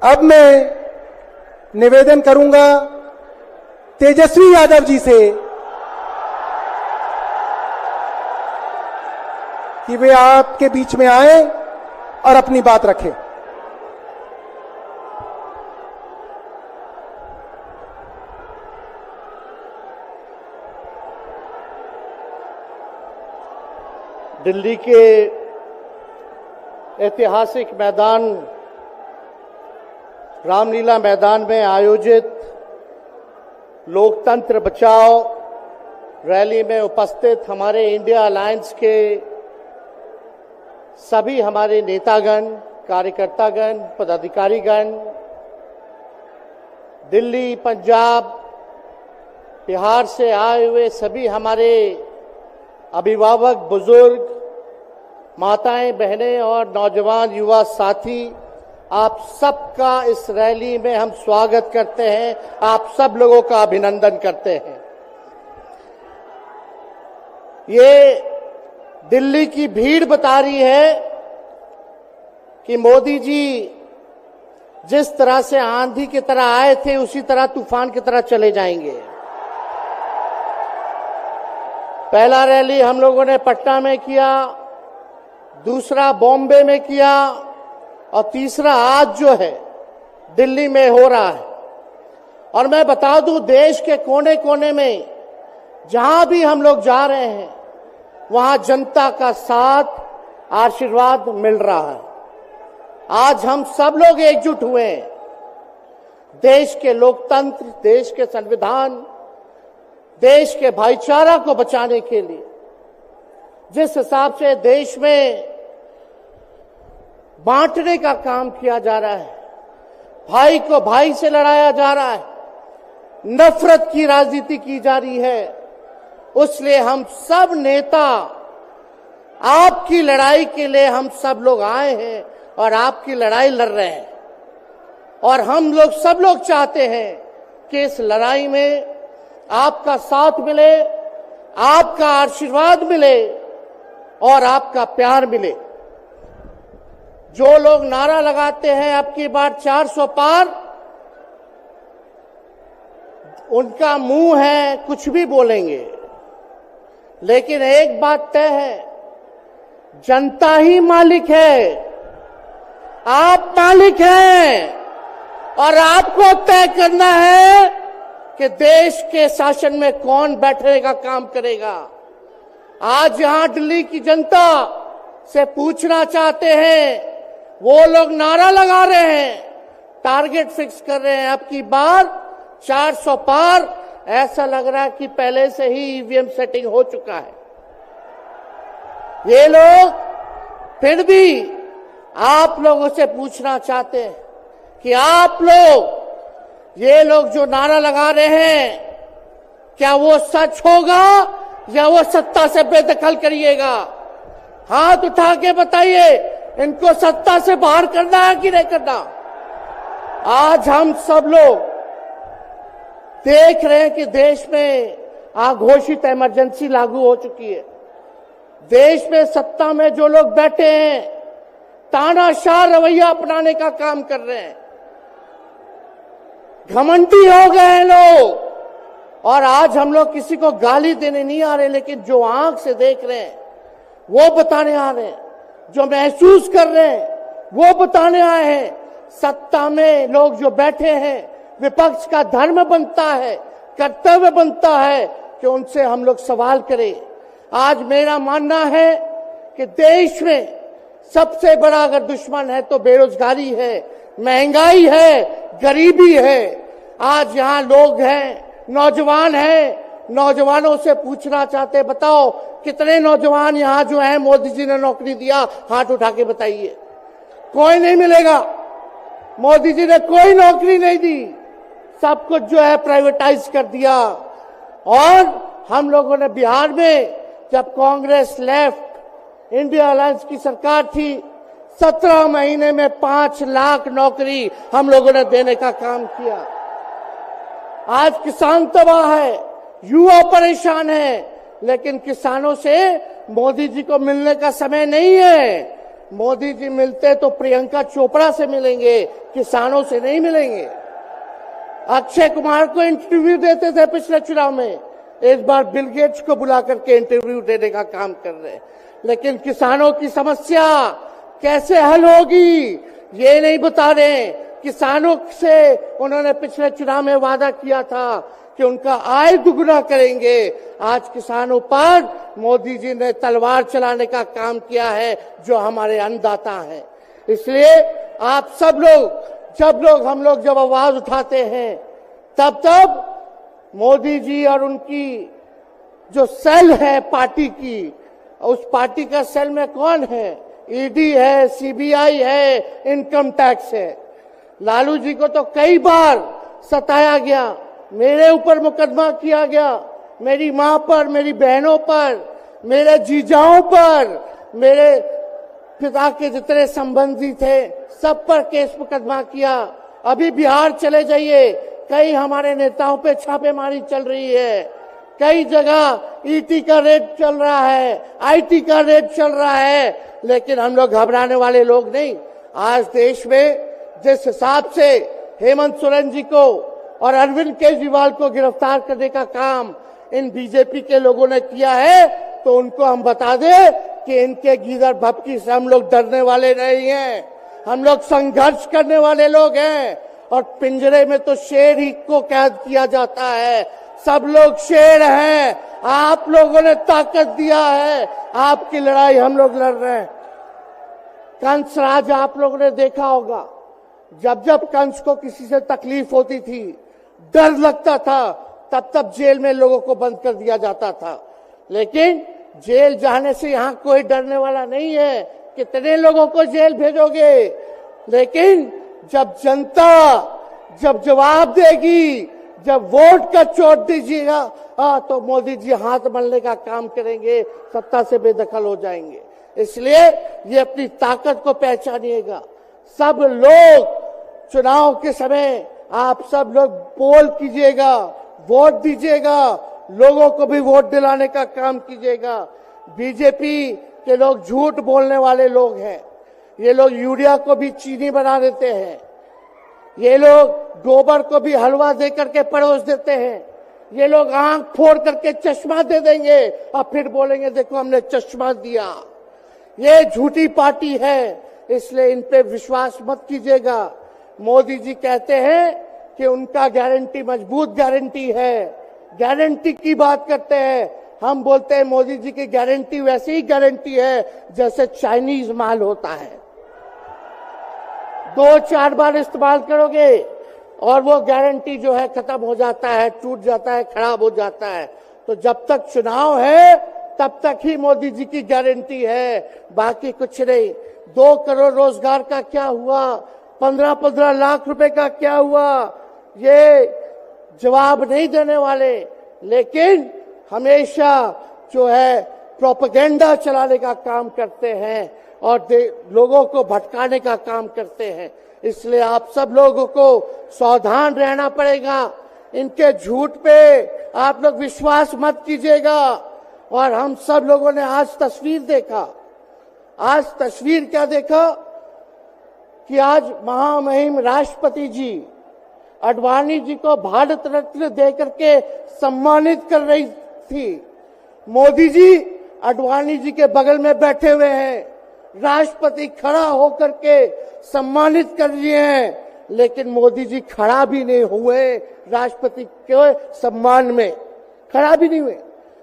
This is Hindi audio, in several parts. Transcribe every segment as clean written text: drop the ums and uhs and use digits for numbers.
अब मैं निवेदन करूंगा तेजस्वी यादव जी से कि वे आपके बीच में आए और अपनी बात रखें। दिल्ली के ऐतिहासिक मैदान रामलीला मैदान में आयोजित लोकतंत्र बचाओ रैली में उपस्थित हमारे इंडिया अलायंस के सभी हमारे नेतागण, कार्यकर्तागण, पदाधिकारीगण, दिल्ली, पंजाब, बिहार से आए हुए सभी हमारे अभिभावक, बुजुर्ग, माताएं, बहनें और नौजवान युवा साथी, आप सबका इस रैली में हम स्वागत करते हैं। आप सब लोगों का अभिनंदन करते हैं। ये दिल्ली की भीड़ बता रही है कि मोदी जी जिस तरह से आंधी की तरह आए थे उसी तरह तूफान की तरह चले जाएंगे। पहला रैली हम लोगों ने पटना में किया, दूसरा बॉम्बे में किया और तीसरा आज जो है दिल्ली में हो रहा है। और मैं बता दूं, देश के कोने कोने में जहां भी हम लोग जा रहे हैं वहां जनता का साथ, आशीर्वाद मिल रहा है। आज हम सब लोग एकजुट हुए हैं देश के लोकतंत्र, देश के संविधान, देश के भाईचारा को बचाने के लिए। जिस हिसाब से देश में बांटने का काम किया जा रहा है, भाई को भाई से लड़ाया जा रहा है, नफरत की राजनीति की जा रही है, उसलिए हम सब नेता आपकी लड़ाई के लिए हम सब लोग आए हैं और आपकी लड़ाई लड़ रहे हैं। और हम लोग सब लोग चाहते हैं कि इस लड़ाई में आपका साथ मिले, आपका आशीर्वाद मिले और आपका प्यार मिले। जो लोग नारा लगाते हैं अब की बार 400 पार, उनका मुंह है, कुछ भी बोलेंगे, लेकिन एक बात तय है, जनता ही मालिक है, आप मालिक हैं और आपको तय करना है कि देश के शासन में कौन बैठने का काम करेगा। आज यहां दिल्ली की जनता से पूछना चाहते हैं, वो लोग नारा लगा रहे हैं, टारगेट फिक्स कर रहे हैं अब की बार 400 पार। ऐसा लग रहा है कि पहले से ही ईवीएम सेटिंग हो चुका है। ये लोग फिर भी आप लोगों से पूछना चाहते हैं कि आप लोग, ये लोग जो नारा लगा रहे हैं, क्या वो सच होगा या वो सत्ता से बेदखल करिएगा? हाथ उठा के बताइए, इनको सत्ता से बाहर करना है कि नहीं करना? आज हम सब लोग देख रहे हैं कि देश में अघोषित इमरजेंसी लागू हो चुकी है। देश में सत्ता में जो लोग बैठे हैं तानाशाह रवैया अपनाने का काम कर रहे हैं, घमंडी हो गए हैं लोग। और आज हम लोग किसी को गाली देने नहीं आ रहे, लेकिन जो आंख से देख रहे हैं वो बताने आ रहे हैं, जो महसूस कर रहे हैं वो बताने आए हैं। सत्ता में लोग जो बैठे हैं, विपक्ष का धर्म बनता है, कर्तव्य बनता है कि उनसे हम लोग सवाल करें। आज मेरा मानना है कि देश में सबसे बड़ा अगर दुश्मन है तो बेरोजगारी है, महंगाई है, गरीबी है। आज यहाँ लोग हैं, नौजवान हैं, नौजवानों से पूछना चाहते, बताओ कितने नौजवान यहाँ जो हैं मोदी जी ने नौकरी दिया? हाथ उठा के बताइए। कोई नहीं मिलेगा। मोदी जी ने कोई नौकरी नहीं दी, सब कुछ जो है प्राइवेटाइज कर दिया। और हम लोगों ने बिहार में जब कांग्रेस लेफ्ट इंडिया अलायंस की सरकार थी, 17 महीने में 5 लाख नौकरी हम लोगों ने देने का काम किया। आज किसान तबाह है, युवा परेशान है, लेकिन किसानों से मोदी जी को मिलने का समय नहीं है। मोदी जी मिलते तो प्रियंका चोपड़ा से मिलेंगे, किसानों से नहीं मिलेंगे। अक्षय कुमार को इंटरव्यू देते थे पिछले चुनाव में, इस बार बिल गेट्स को बुला करके इंटरव्यू देने का काम कर रहे हैं। लेकिन किसानों की समस्या कैसे हल होगी ये नहीं बता रहे। किसानों से उन्होंने पिछले चुनाव में वादा किया था कि उनका आय दुगुना करेंगे। आज किसानों पर मोदी जी ने तलवार चलाने का काम किया है, जो हमारे अन्नदाता हैं। इसलिए आप सब लोग हम लोग जब आवाज उठाते हैं, तब मोदी जी और उनकी जो सेल है पार्टी की, उस पार्टी का सेल में कौन है? ईडी है, सीबीआई है, इनकम टैक्स है। लालू जी को तो कई बार सताया गया, मेरे ऊपर मुकदमा किया गया, मेरी मां पर, मेरी बहनों पर, मेरे जीजाओं पर, मेरे पिता के जितने संबंधी थे सब पर केस मुकदमा किया। अभी बिहार चले जाइए, कई हमारे नेताओं पे छापेमारी चल रही है, कई जगह ईटी का रेड चल रहा है, आईटी का रेड चल रहा है, लेकिन हम लोग घबराने वाले लोग नहीं। आज देश में जिस हिसाब से हेमंत सोरेन जी को और अरविंद केजरीवाल को गिरफ्तार करने का काम इन बीजेपी के लोगों ने किया है, तो उनको हम बता दें कि इनके गीदड़ भपकी से हम लोग डरने वाले नहीं हैं। हम लोग संघर्ष करने वाले लोग हैं। और पिंजरे में तो शेर ही को कैद किया जाता है, सब लोग शेर हैं। आप लोगों ने ताकत दिया है, आपकी लड़ाई हम लोग लड़ रहे हैं। कंस राज आप लोगों ने देखा होगा, जब जब कंस को किसी से तकलीफ होती थी, डर लगता था, तब जेल में लोगों को बंद कर दिया जाता था। लेकिन जेल जाने से यहां कोई डरने वाला नहीं है। कितने लोगों को जेल भेजोगे? लेकिन जब जनता जब जवाब देगी, जब वोट का चोट दीजिएगा, तो मोदी जी हाथ मलने का काम करेंगे, सत्ता से बेदखल हो जाएंगे। इसलिए ये अपनी ताकत को पहचानिएगा। सब लोग चुनाव के समय आप सब लोग पोल कीजिएगा, वोट दीजिएगा, लोगों को भी वोट दिलाने का काम कीजिएगा। बीजेपी के लोग झूठ बोलने वाले लोग हैं। ये लोग यूरिया को भी चीनी बना देते हैं, ये लोग गोबर को भी हलवा दे करके परोस देते हैं, ये लोग आंख फोड़ करके चश्मा दे देंगे और फिर बोलेंगे देखो हमने चश्मा दिया। ये झूठी पार्टी है, इसलिए इन पे विश्वास मत कीजिएगा। मोदी जी कहते हैं कि उनका गारंटी मजबूत गारंटी है, गारंटी की बात करते हैं। हम बोलते हैं मोदी जी की गारंटी वैसी ही गारंटी है जैसे चाइनीज माल होता है, 2-4 बार इस्तेमाल करोगे और वो गारंटी जो है खत्म हो जाता है, टूट जाता है, खराब हो जाता है। तो जब तक चुनाव है तब तक ही मोदी जी की गारंटी है, बाकी कुछ नहीं। 2 करोड़ रोजगार का क्या हुआ? 15-15 लाख रुपए का क्या हुआ? ये जवाब नहीं देने वाले, लेकिन हमेशा जो है प्रोपेगेंडा चलाने का काम करते हैं और लोगों को भटकाने का काम करते हैं। इसलिए आप सब लोगों को सावधान रहना पड़ेगा। इनके झूठ पे आप लोग विश्वास मत कीजिएगा। और हम सब लोगों ने आज तस्वीर देखा, आज तस्वीर क्या देखा कि आज महामहिम राष्ट्रपति जी अडवाणी जी को भारत रत्न देकर के सम्मानित कर रही थी। मोदी जी अडवाणी जी के बगल में बैठे हुए हैं, राष्ट्रपति खड़ा होकर के सम्मानित कर रहे हैं, लेकिन मोदी जी खड़ा भी नहीं हुए राष्ट्रपति के सम्मान में, खड़ा भी नहीं हुए।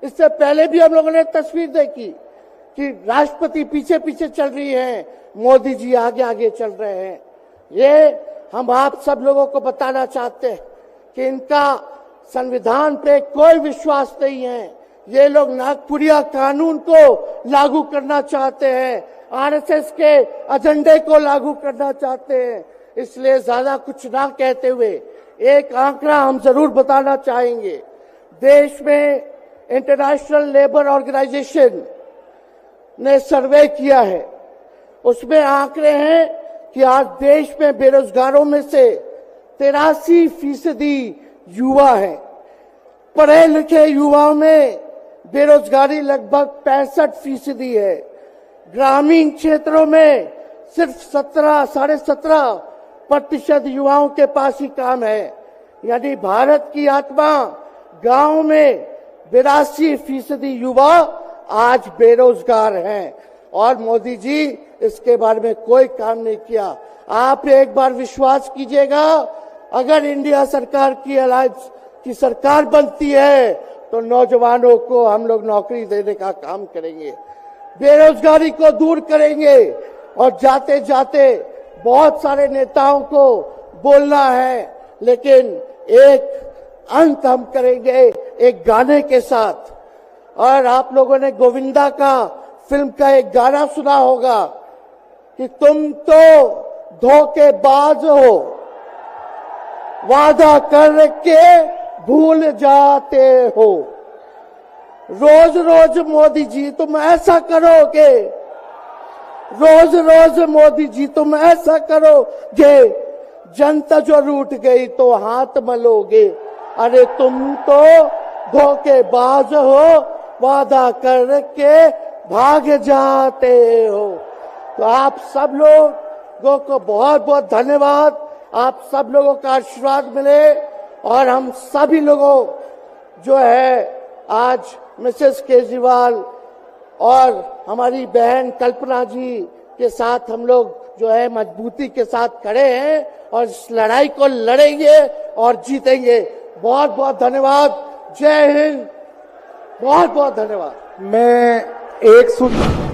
इससे पहले भी हम लोगों ने तस्वीर देखी कि राष्ट्रपति पीछे पीछे चल रही है, मोदी जी आगे आगे चल रहे हैं। ये हम आप सब लोगों को बताना चाहते हैं कि इनका संविधान पे कोई विश्वास नहीं है। ये लोग नागपुरिया कानून को लागू करना चाहते हैं, आरएसएस के एजेंडे को लागू करना चाहते हैं। इसलिए ज्यादा कुछ ना कहते हुए एक आंकड़ा हम जरूर बताना चाहेंगे। देश में इंटरनेशनल लेबर ऑर्गेनाइजेशन ने सर्वे किया है, उसमें आंकड़े हैं कि आज देश में बेरोजगारों में से 83% युवा है। पढ़े लिखे युवाओं में बेरोजगारी लगभग 65% है। ग्रामीण क्षेत्रों में सिर्फ 17.5% युवाओं के पास ही काम है। यानी भारत की आत्मा गांव में 82% युवा आज बेरोजगार हैं और मोदी जी इसके बारे में कोई काम नहीं किया। आप एक बार विश्वास कीजिएगा, अगर इंडिया सरकार की अलायंस की सरकार बनती है तो नौजवानों को हम लोग नौकरी देने का काम करेंगे, बेरोजगारी को दूर करेंगे और जाते जाते बहुत सारे नेताओं को बोलना है, लेकिन एक अंत हम करेंगे एक गाने के साथ। और आप लोगों ने गोविंदा का फिल्म का एक गाना सुना होगा कि तुम तो धोखेबाज हो, वादा करके भूल जाते हो। रोज रोज मोदी जी तुम ऐसा करोगे, रोज रोज मोदी जी तुम ऐसा करोगे, जनता जो रूठ गई तो हाथ मलोगे। अरे तुम तो धोखेबाज हो, वादा करके भाग जाते हो। तो आप सब लोगों को बहुत बहुत धन्यवाद। आप सब लोगों का आशीर्वाद मिले और हम सभी लोगों जो है आज मिसेस केजरीवाल और हमारी बहन कल्पना जी के साथ हम लोग जो है मजबूती के साथ खड़े हैं और इस लड़ाई को लड़ेंगे और जीतेंगे। बहुत बहुत धन्यवाद। जय हिंद। बहुत बहुत धन्यवाद। मैं एक सूत्र